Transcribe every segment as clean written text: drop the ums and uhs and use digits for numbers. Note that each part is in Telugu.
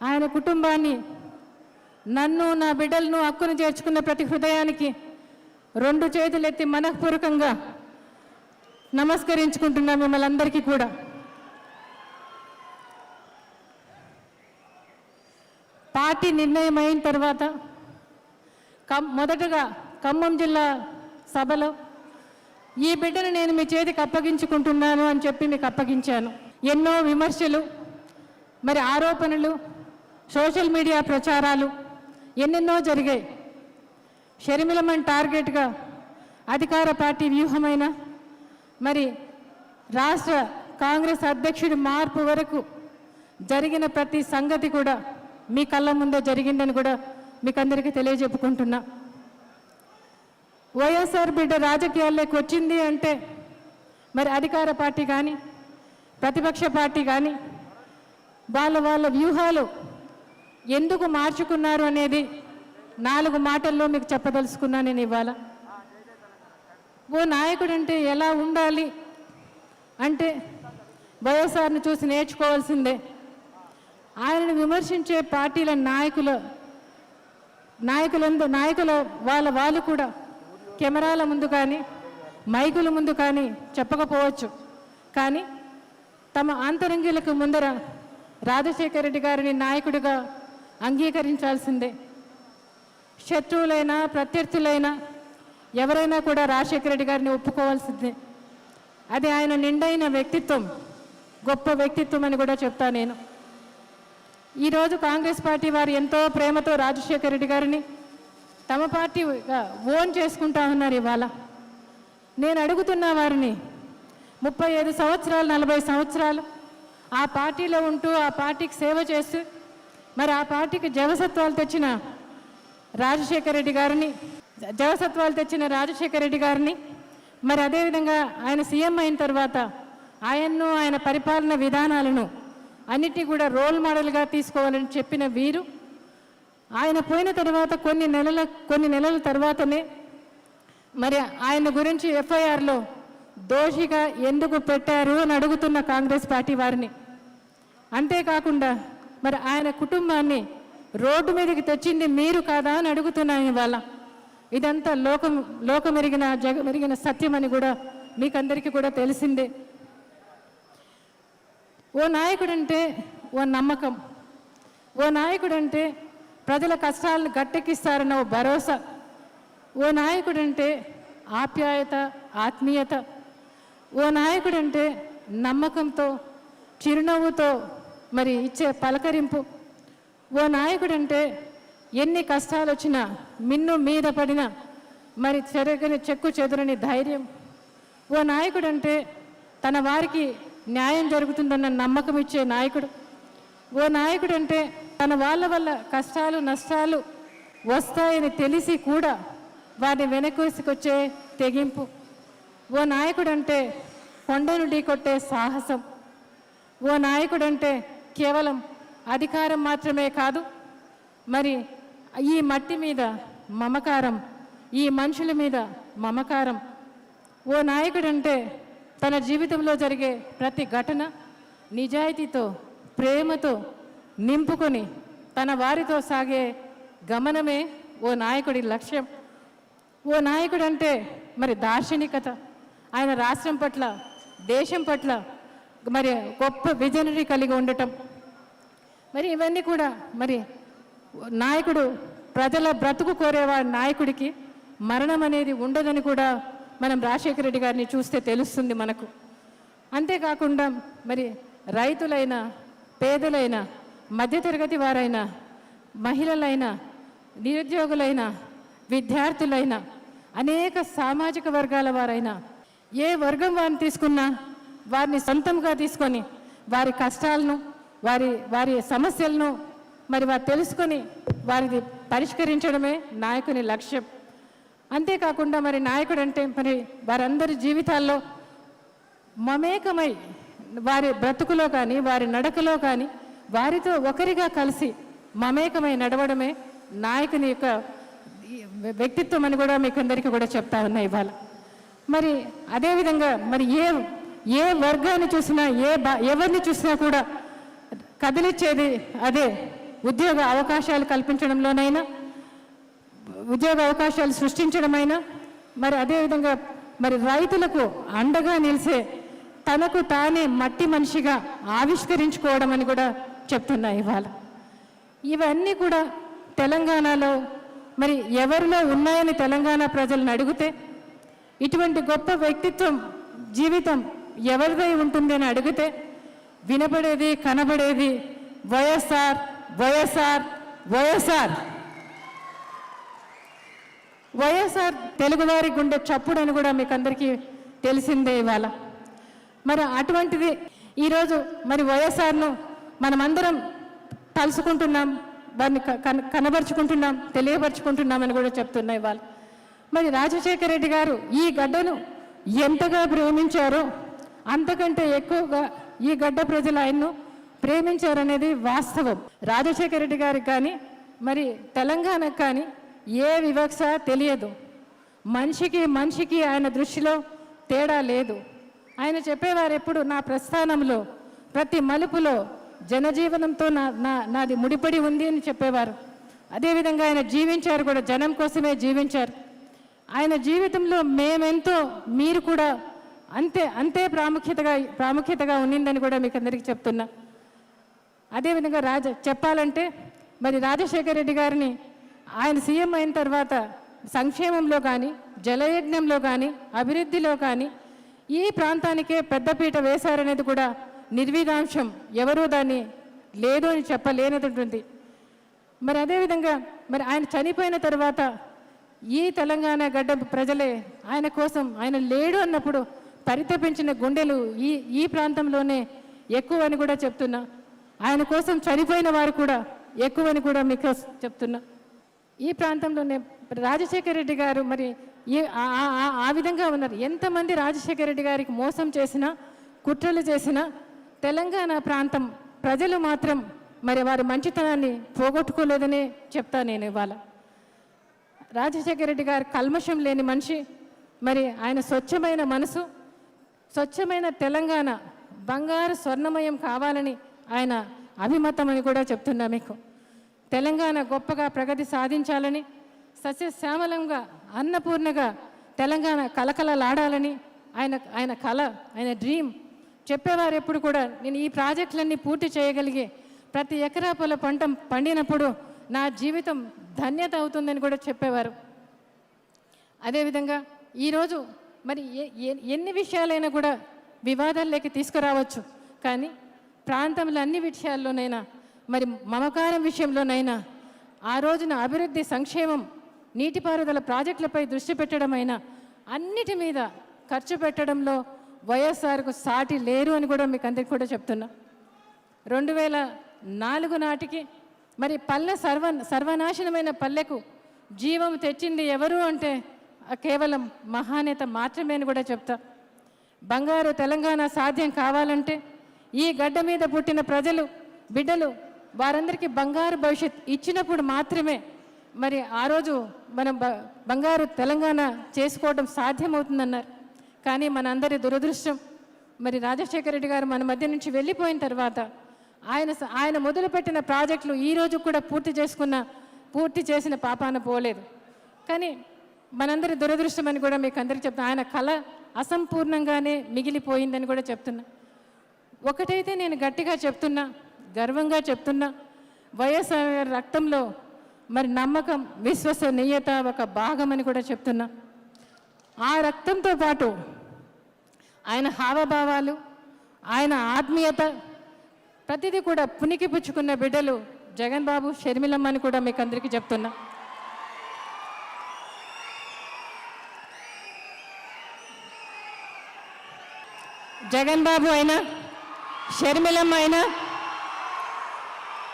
ఆయన కుటుంబాన్ని, నన్ను, నా బిడ్డలను హక్కును చేర్చుకున్న ప్రతి హృదయానికి 2 చేతులెత్తి మనఃపూర్వకంగా నమస్కరించుకుంటున్నా మిమ్మల్ని అందరికీ కూడా. పార్టీ నిర్ణయం అయిన తర్వాత మొదటగా ఖమ్మం జిల్లా సభలో ఈ బిడ్డను నేను మీ చేతికి అప్పగించుకుంటున్నాను అని చెప్పి మీకు అప్పగించాను. ఎన్నో విమర్శలు, మరి ఆరోపణలు, సోషల్ మీడియా ప్రచారాలు ఎన్నెన్నో జరిగాయి. షర్మిలమ్మని టార్గెట్గా అధికార పార్టీ వ్యూహమైన మరి రాష్ట్ర కాంగ్రెస్ అధ్యక్షుడి మార్పు వరకు జరిగిన ప్రతి సంగతి కూడా మీ కళ్ళ ముందే జరిగిందని కూడా మీకు అందరికీ తెలియజెప్పుకుంటున్నా. వైఎస్ఆర్ బిడ్డ రాజకీయాల్లోకి వచ్చింది అంటే మరి అధికార పార్టీ కానీ ప్రతిపక్ష పార్టీ కానీ వాళ్ళ వ్యూహాలు ఎందుకు మార్చుకున్నారు అనేది 4 మాటల్లో మీకు చెప్పదలుచుకున్నా నేను ఇవాళ. ఓ నాయకుడు అంటే ఎలా ఉండాలి అంటే వైఎస్ఆర్ని చూసి నేర్చుకోవాల్సిందే. ఆయనను విమర్శించే పార్టీల నాయకుల వాళ్ళు కూడా కెమెరాల ముందు కానీ మైకుల ముందు కానీ చెప్పకపోవచ్చు, కానీ తమ ఆంతరంగిలకు ముందర రాజశేఖర రెడ్డి గారిని నాయకుడిగా అంగీకరించాల్సిందే. శత్రువులైనా ప్రత్యర్థులైనా ఎవరైనా కూడా రాజశేఖర రెడ్డి గారిని ఒప్పుకోవాల్సిందే. అది ఆయన నిండైన వ్యక్తిత్వం, గొప్ప వ్యక్తిత్వం అని కూడా చెప్తా నేను. ఈరోజు కాంగ్రెస్ పార్టీ వారు ఎంతో ప్రేమతో రాజశేఖర రెడ్డి గారిని తమ పార్టీగా ఓన్ చేసుకుంటా ఉన్నారు. ఇవాళ నేను అడుగుతున్న వారిని 35 సంవత్సరాలు 40 సంవత్సరాలు ఆ పార్టీలో ఉంటూ ఆ పార్టీకి సేవ చేస్తూ మరి ఆ పార్టీకి జవసత్వాలు తెచ్చిన రాజశేఖర రెడ్డి గారిని మరి అదేవిధంగా ఆయన సీఎం అయిన తర్వాత ఆయన్ను, ఆయన పరిపాలన విధానాలను అన్నిటి కూడా రోల్ మోడల్గా తీసుకోవాలని చెప్పిన వీరు ఆయన పోయిన తర్వాత కొన్ని నెలల తర్వాతనే మరి ఆయన గురించి ఎఫ్ఐఆర్లో దోషిగా ఎందుకు పెట్టారు అని అడుగుతున్న కాంగ్రెస్ పార్టీ వారిని. అంతేకాకుండా మరి ఆయన కుటుంబాన్ని రోడ్డు మీదకి తెచ్చింది మీరు కాదా అని అడుగుతున్నాను ఇవాళ. ఇదంతా లోకమెరిగిన జగమెరిగిన సత్యం అని కూడా మీకందరికీ కూడా తెలిసిందే. ఓ నాయకుడంటే ఓ నమ్మకం, ఓ నాయకుడంటే ప్రజల కష్టాలను గట్టెక్కిస్తారన్న ఓ భరోసా, ఓ నాయకుడంటే ఆప్యాయత, ఆత్మీయత, ఓ నాయకుడంటే నమ్మకంతో చిరునవ్వుతో మరి ఇచ్చే పలకరింపు, ఓ నాయకుడంటే ఎన్ని కష్టాలు వచ్చినా మిన్ను మీద పడినా మరి చెక్కు చెదరని ధైర్యం, ఓ నాయకుడంటే తన వారికి న్యాయం జరుగుతుందన్న నమ్మకం ఇచ్చే నాయకుడు, ఓ నాయకుడంటే తన వాళ్ళ వల్ల కష్టాలు నష్టాలు వస్తాయని తెలిసి కూడా వారిని వెనకేసుకొచ్చే తెగింపు, ఓ నాయకుడంటే కొండను ఢీకొట్టే సాహసం, ఓ నాయకుడంటే కేవలం అధికారం మాత్రమే కాదు మరి ఈ మట్టి మీద మమకారం, ఈ మనుషుల మీద మమకారం, ఓ నాయకుడంటే తన జీవితంలో జరిగే ప్రతి ఘటన నిజాయితీతో ప్రేమతో నింపుకొని తన వారితో సాగే గమనమే ఓ నాయకుడి లక్ష్యం. ఓ నాయకుడంటే మరి దార్శనికత, ఆయన రాష్ట్రం పట్ల దేశం పట్ల మరి గొప్ప విజనరీ కలిగి ఉండటం, మరి ఇవన్నీ కూడా మరి నాయకుడు ప్రజల బ్రతుకు కోరేవాడి నాయకుడికి మరణం అనేది ఉండదని కూడా మనం రాజశేఖర రెడ్డి గారిని చూస్తే తెలుస్తుంది మనకు. అంతేకాకుండా మరి రైతులైనా పేదలైనా మధ్యతరగతి వారైనా మహిళలైనా నిరుద్యోగులైనా విద్యార్థులైనా అనేక సామాజిక వర్గాల వారైనా ఏ వర్గం వారిని తీసుకున్నా వారిని సొంతంగా తీసుకొని వారి కష్టాలను వారి సమస్యలను మరి వారు తెలుసుకొని వారిని పరిష్కరించడమే నాయకుని లక్ష్యం. అంతేకాకుండా మరి నాయకుడు అంటే మరి వారందరి జీవితాల్లో మమేకమై వారి బ్రతుకులో కానీ వారి నడకలో కానీ వారితో ఒకరిగా కలిసి మమేకమై నడవడమే నాయకుని యొక్క వ్యక్తిత్వం అని కూడా మీకు అందరికీ కూడా చెప్తా ఉన్నా ఇవాళ. మరి అదేవిధంగా మరి ఏ వర్గాన్ని చూసినా ఎవరిని చూసినా కూడా కదిలిచ్చేది అదే ఉద్యోగ అవకాశాలు కల్పించడంలోనైనా, ఉద్యోగ అవకాశాలు సృష్టించడమైనా, మరి అదేవిధంగా మరి రైతులకు అండగా నిలిసే తనకు తానే మట్టి మనిషిగా ఆవిష్కరించుకోవడం అని కూడా చెప్తున్నా ఇవాళ. ఇవన్నీ కూడా తెలంగాణలో మరి ఎవరిలో ఉన్నాయని తెలంగాణ ప్రజలను అడిగితే, ఇటువంటి గొప్ప వ్యక్తిత్వం జీవితం ఎవరిదై ఉంటుంది అని అడిగితే వినపడేది కనబడేది వైఎస్ఆర్ వైఎస్ఆర్ వైఎస్ఆర్. వైఎస్ఆర్ తెలుగువారి గుండె చప్పుడు అని కూడా మీకు అందరికీ తెలిసిందే ఇవాళ. మరి అటువంటిది ఈరోజు మరి వైఎస్ఆర్ను మనమందరం తలుసుకుంటున్నాం, వారిని కనబరుచుకుంటున్నాం, తెలియపరుచుకుంటున్నామని కూడా చెప్తున్నా ఇవాళ. మరి రాజశేఖర రెడ్డి గారు ఈ గడ్డను ఎంతగా ప్రేమించారో అంతకంటే ఎక్కువగా ఈ గడ్డ ప్రజలు ఆయన్ను ప్రేమించారనేది వాస్తవం. రాజశేఖర రెడ్డి గారికి కానీ మరి తెలంగాణకు కానీ ఏ వివక్ష తెలియదు. మనిషికి మనిషికి ఆయన దృష్టిలో తేడా లేదు. ఆయన చెప్పేవారు ఎప్పుడు, నా ప్రస్థానంలో ప్రతి మలుపులో జనజీవనంతో నాది ముడిపడి ఉంది అని చెప్పేవారు. అదేవిధంగా ఆయన జీవించారు కూడా, జనం కోసమే జీవించారు. ఆయన జీవితంలో మేమెంతో మీరు కూడా అంతే అంతే ప్రాముఖ్యతగా ఉన్నిందని కూడా మీకు అందరికీ చెప్తున్నా. అదేవిధంగా చెప్పాలంటే మరి రాజశేఖర రెడ్డి గారిని ఆయన సీఎం అయిన తర్వాత సంక్షేమంలో కానీ, జలయజ్ఞంలో కానీ, అభివృద్ధిలో కానీ ఈ ప్రాంతానికే పెద్దపీట వేశారనేది కూడా నిర్విధాంశం. ఎవరూ దాన్ని లేదు అని చెప్పలేనది ఉంటుంది. మరి అదేవిధంగా మరి ఆయన చనిపోయిన తర్వాత ఈ తెలంగాణ గడ్డ ప్రజలే ఆయన కోసం, ఆయన లేడు అన్నప్పుడు పరితపించిన గుండెలు ఈ ప్రాంతంలోనే ఎక్కువ అని కూడా చెప్తున్నా. ఆయన కోసం చనిపోయిన వారు కూడా ఎక్కువని కూడా మీకు చెప్తున్నా. ఈ ప్రాంతంలోనే రాజశేఖర రెడ్డి గారు మరి ఆ విధంగా ఉన్నారు. ఎంతమంది రాజశేఖర రెడ్డి గారికి మోసం చేసినా, కుట్రలు చేసినా తెలంగాణ ప్రాంతం ప్రజలు మాత్రం మరి వారి మంచితనాన్ని పోగొట్టుకోలేదనే చెప్తా నేను ఇవాళ. రాజశేఖర రెడ్డి గారు కల్మషం లేని మనిషి, మరి ఆయన స్వచ్ఛమైన మనసు, స్వచ్ఛమైన తెలంగాణ బంగారు స్వర్ణమయం కావాలని ఆయన అభిమతం అని కూడా చెప్తున్నా మీకు. తెలంగాణ గొప్పగా ప్రగతి సాధించాలని, సస్యశ్యామలంగా అన్నపూర్ణగా తెలంగాణ కలకలలాడాలని ఆయన కళ, ఆయన డ్రీమ్. చెప్పేవారు ఎప్పుడు కూడా, నేను ఈ ప్రాజెక్టులన్నీ పూర్తి చేయగలిగే ప్రతి ఎకరా పొల పంట పండినప్పుడు నా జీవితం ధన్యత అవుతుందని కూడా చెప్పేవారు. అదేవిధంగా ఈరోజు మరి ఎన్ని విషయాలైనా కూడా వివాదాల్లోకి తీసుకురావచ్చు, కానీ ప్రాంతంలో అన్ని విషయాల్లోనైనా మరి మమకారం విషయంలోనైనా ఆ రోజున అభివృద్ధి, సంక్షేమం, నీటిపారుదల ప్రాజెక్టులపై దృష్టి పెట్టడమైనా అన్నిటి మీద ఖర్చు పెట్టడంలో వైఎస్ఆర్కు సాటి లేరు అని కూడా మీకు అందరికీ కూడా చెప్తున్నా. 2004 నాటికి మరి పల్లె సర్వనాశనమైన పల్లెకు జీవం తెచ్చింది ఎవరు అంటే కేవలం మహానేత మాత్రమే అని కూడా చెప్తా. బంగారు తెలంగాణ సాధ్యం కావాలంటే ఈ గడ్డ మీద పుట్టిన ప్రజలు, బిడ్డలు వారందరికీ బంగారు భవిష్యత్ ఇచ్చినప్పుడు మాత్రమే మరి ఆ రోజు మనం బంగారు తెలంగాణ చేసుకోవడం సాధ్యమవుతుందన్నారు. కానీ మనందరి దురదృష్టం, మరి రాజశేఖర రెడ్డి గారు మన మధ్య నుంచి వెళ్ళిపోయిన తర్వాత ఆయన మొదలుపెట్టిన ప్రాజెక్టులు ఈరోజు కూడా పూర్తి చేసిన పాపాన పోలేదు. కానీ మనందరి దురదృష్టం అని కూడా మీకు అందరికీ చెప్తున్నా, ఆయన కళ అసంపూర్ణంగానే మిగిలిపోయిందని కూడా చెప్తున్నా. ఒకటైతే నేను గట్టిగా చెప్తున్నా, గర్వంగా చెప్తున్నా, వైఎస్ఆర్ రక్తంలో మరి నమ్మకం, విశ్వసనీయత ఒక భాగం అని కూడా చెప్తున్నా. ఆ రక్తంతో పాటు ఆయన హావభావాలు, ఆయన ఆత్మీయత ప్రతిదీ కూడా పునికి పుచ్చుకున్న బిడ్డలు జగన్ బాబు, షర్మిలమ్మ అని కూడా మీకు అందరికీ చెప్తున్నా. జగన్ బాబు అయినా, షర్మిలమ్మ అయినా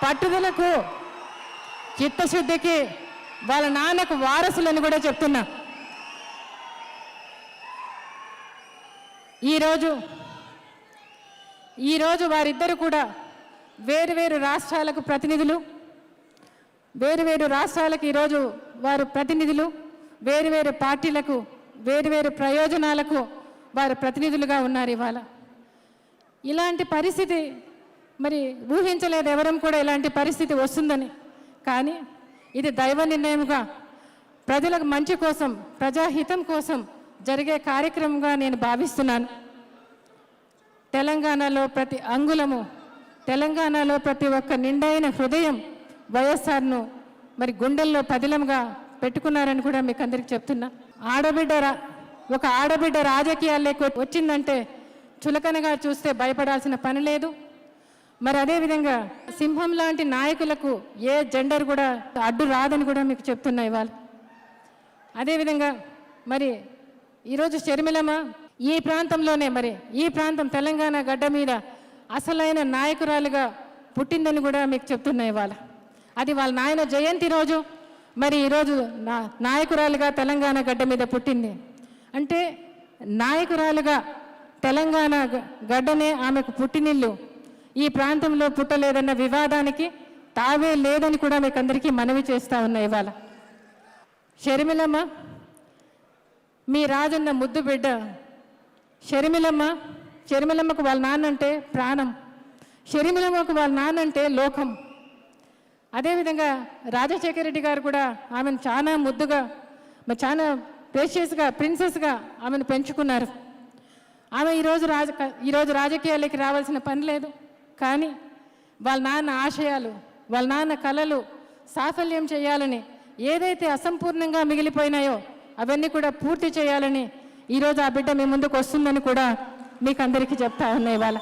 పట్టుదలకు, చిత్తశుద్ధికి వాళ్ళ నాన్నకు వారసులని కూడా చెప్తున్నా. ఈరోజు వారిద్దరు కూడా వేరువేరు రాష్ట్రాలకు ప్రతినిధులు, వేరువేరు రాష్ట్రాలకు ఈరోజు వారు ప్రతినిధులు, వేరువేరు పార్టీలకు, వేరువేరు ప్రయోజనాలకు వారు ప్రతినిధులుగా ఉన్నారు. ఇవాళ ఇలాంటి పరిస్థితి మరి ఊహించలేదు ఎవరం కూడా ఇలాంటి పరిస్థితి వస్తుందని. కానీ ఇది దైవ నిర్ణయముగా ప్రజలకు మంచి కోసం, ప్రజాహితం కోసం జరిగే కార్యక్రమంగా నేను భావిస్తున్నాను. తెలంగాణలో ప్రతి అంగుళము, తెలంగాణలో ప్రతి ఒక్క నిండైన హృదయం వైఎస్ఆర్ను మరి గుండెల్లో పదిలంగా పెట్టుకున్నారని కూడా మీకు అందరికీ చెప్తున్నా. ఒక ఆడబిడ్డ రాజకీయాల్లోకి వచ్చిందంటే చులకనగా చూస్తే భయపడాల్సిన పని లేదు. మరి అదేవిధంగా సింహం లాంటి నాయకులకు ఏ జెండర్ కూడా అడ్డు రాదని కూడా మీకు చెప్తున్నా ఇవాళ. అదేవిధంగా మరి ఈరోజు షర్మిలమ్మ ఈ ప్రాంతంలోనే, మరి ఈ ప్రాంతం తెలంగాణ గడ్డ మీద అసలైన నాయకురాలుగా పుట్టిందని కూడా మీకు చెప్తున్నా ఇవాళ. అది వాళ్ళ నాయన జయంతి రోజు మరి ఈరోజు నాయకురాలుగా తెలంగాణ గడ్డ మీద పుట్టింది. అంటే నాయకురాలుగా తెలంగాణ గడ్డనే ఆమెకు పుట్టినిల్లు. ఈ ప్రాంతంలో పుట్టలేదన్న వివాదానికి తావే లేదని కూడా మీకు అందరికీ మనవి చేస్తూ ఉన్నా ఇవాళ. షర్మిలమ్మ మీ రాజన్న ముద్దు బిడ్డ. షర్మిలమ్మకు వాళ్ళ నాన్నంటే ప్రాణం, షర్మిలమ్మకు వాళ్ళ నాన్నంటే లోకం. అదేవిధంగా రాజశేఖర రెడ్డి గారు కూడా ఆమెను చాలా ముద్దుగా, చాలా ప్రెషియస్గా, ప్రిన్సెస్గా ఆమెను పెంచుకున్నారు. ఆమె ఈరోజు రాజకీయాలకి రావాల్సిన పని లేదు. కానీ వాళ్ళ నాన్న ఆశయాలు, వాళ్ళ నాన్న కలలు సాఫల్యం చేయాలని, ఏదైతే అసంపూర్ణంగా మిగిలిపోయినాయో అవన్నీ కూడా పూర్తి చేయాలని ఈరోజు ఆ బిడ్డ మీ ముందుకు వస్తుందని కూడా మీకు అందరికీ చెప్తా ఉన్నాయి ఇవాళ.